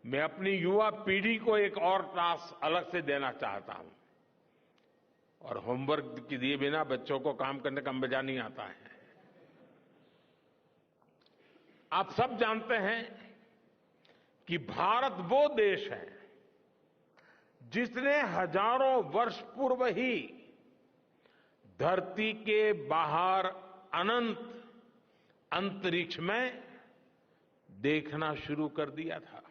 मैं अपनी युवा पीढ़ी को एक और टास्क अलग से देना चाहता हूं। और होमवर्क के दिए बिना बच्चों को काम करने का मजा नहीं आता है। आप सब जानते हैं कि भारत वो देश है जिसने हजारों वर्ष पूर्व ही धरती के बाहर अनंत अंतरिक्ष में देखना शुरू कर दिया था।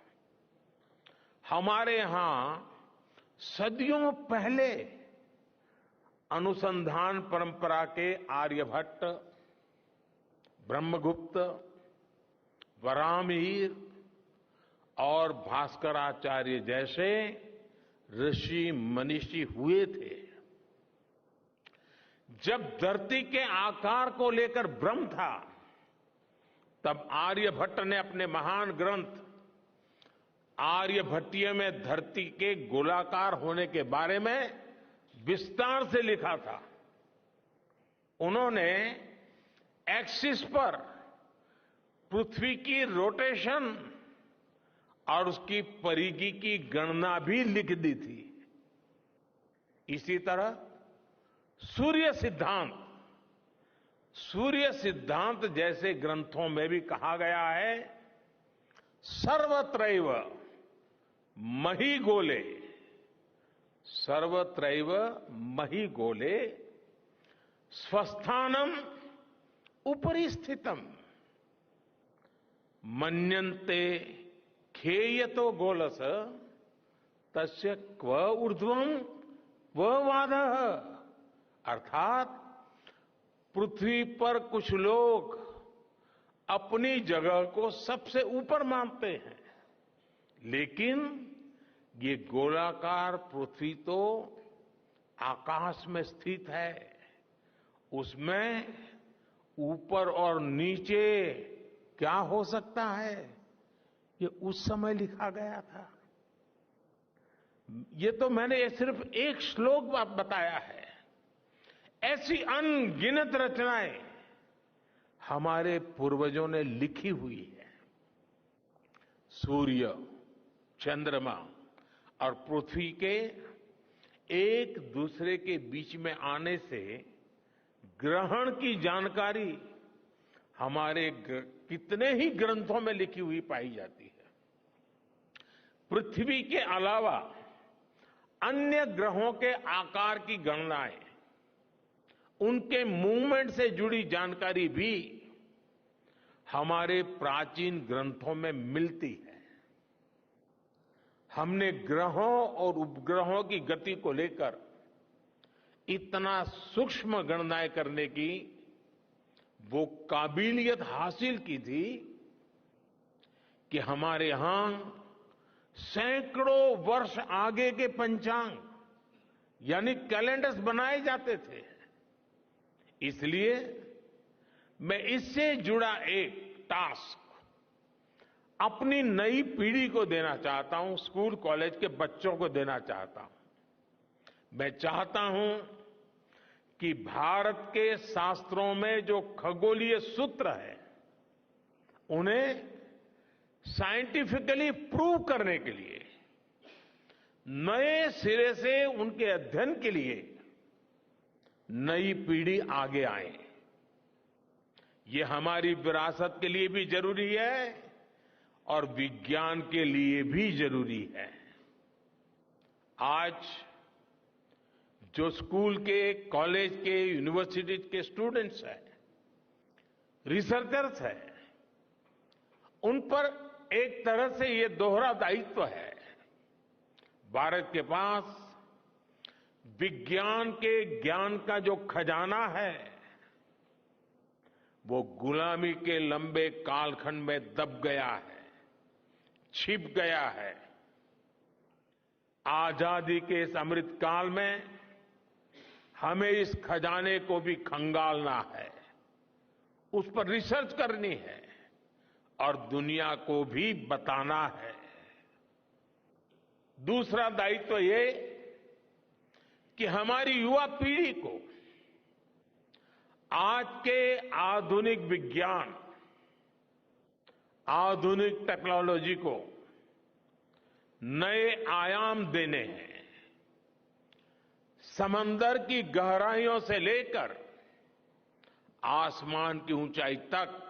हमारे यहां सदियों पहले अनुसंधान परंपरा के आर्यभट्ट, ब्रह्मगुप्त, वराहमिहिर और भास्कराचार्य जैसे ऋषि मनीषी हुए थे। जब धरती के आकार को लेकर भ्रम था, तब आर्यभट्ट ने अपने महान ग्रंथ आर्यभट्टीय में धरती के गोलाकार होने के बारे में विस्तार से लिखा था। उन्होंने एक्सिस पर पृथ्वी की रोटेशन और उसकी परिधि की गणना भी लिख दी थी। इसी तरह सूर्य सिद्धांत जैसे ग्रंथों में भी कहा गया है, सर्वत्रैव महिगोले, सर्वत्रैव महिगोले स्वस्थानम उपरि स्थितम मन्यन्ते खेयतो गोलस तस्य क्व ऊर्ध्वम क्व वादः। अर्थात पृथ्वी पर कुछ लोग अपनी जगह को सबसे ऊपर मानते हैं, लेकिन ये गोलाकार पृथ्वी तो आकाश में स्थित है, उसमें ऊपर और नीचे क्या हो सकता है, ये उस समय लिखा गया था। ये तो मैंने सिर्फ एक श्लोक बताया है। ऐसी अनगिनत रचनाएं हमारे पूर्वजों ने लिखी हुई है। सूर्य, चंद्रमा और पृथ्वी के एक दूसरे के बीच में आने से ग्रहण की जानकारी हमारे कितने ही ग्रंथों में लिखी हुई पाई जाती है। पृथ्वी के अलावा अन्य ग्रहों के आकार की गणनाएं, उनके मूवमेंट से जुड़ी जानकारी भी हमारे प्राचीन ग्रंथों में मिलती है। हमने ग्रहों और उपग्रहों की गति को लेकर इतना सूक्ष्म गणनाएं करने की वो काबिलियत हासिल की थी कि हमारे यहां सैकड़ों वर्ष आगे के पंचांग यानी कैलेंडर्स बनाए जाते थे। इसलिए मैं इससे जुड़ा एक टास्क अपनी नई पीढ़ी को देना चाहता हूं, स्कूल कॉलेज के बच्चों को देना चाहता हूं। मैं चाहता हूं कि भारत के शास्त्रों में जो खगोलीय सूत्र है, उन्हें साइंटिफिकली प्रूव करने के लिए, नए सिरे से उनके अध्ययन के लिए नई पीढ़ी आगे आए। ये हमारी विरासत के लिए भी जरूरी है और विज्ञान के लिए भी जरूरी है। आज जो स्कूल के, कॉलेज के, यूनिवर्सिटी के स्टूडेंट्स हैं, रिसर्चर्स हैं, उन पर एक तरह से ये दोहरा दायित्व है। भारत के पास विज्ञान के ज्ञान का जो खजाना है, वो गुलामी के लंबे कालखंड में दब गया है, छिप गया है। आजादी के इस अमृत काल में हमें इस खजाने को भी खंगालना है, उस पर रिसर्च करनी है और दुनिया को भी बताना है। दूसरा दायित्व ये कि हमारी युवा पीढ़ी को आज के आधुनिक विज्ञान, आधुनिक टेक्नोलॉजी को नए आयाम देने हैं। समंदर की गहराइयों से लेकर आसमान की ऊंचाई तक,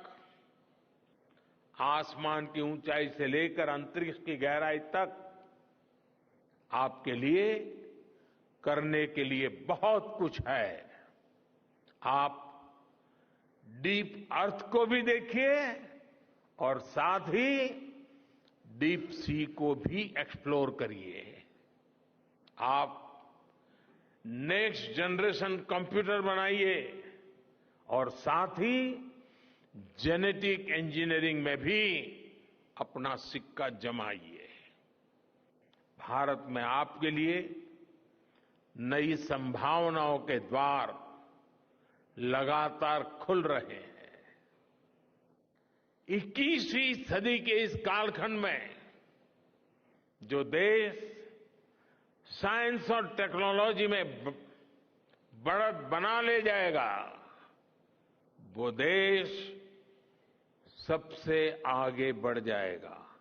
आसमान की ऊंचाई से लेकर अंतरिक्ष की गहराई तक आपके लिए करने के लिए बहुत कुछ है। आप डीप अर्थ को भी देखिए और साथ ही डीप सी को भी एक्सप्लोर करिए। आप नेक्स्ट जनरेशन कंप्यूटर बनाइए और साथ ही जेनेटिक इंजीनियरिंग में भी अपना सिक्का जमाइए। भारत में आपके लिए नई संभावनाओं के द्वार लगातार खुल रहे हैं। 21वीं सदी के इस कालखंड में जो देश साइंस और टेक्नोलॉजी में बढ़त बना ले जाएगा, वो देश सबसे आगे बढ़ जाएगा।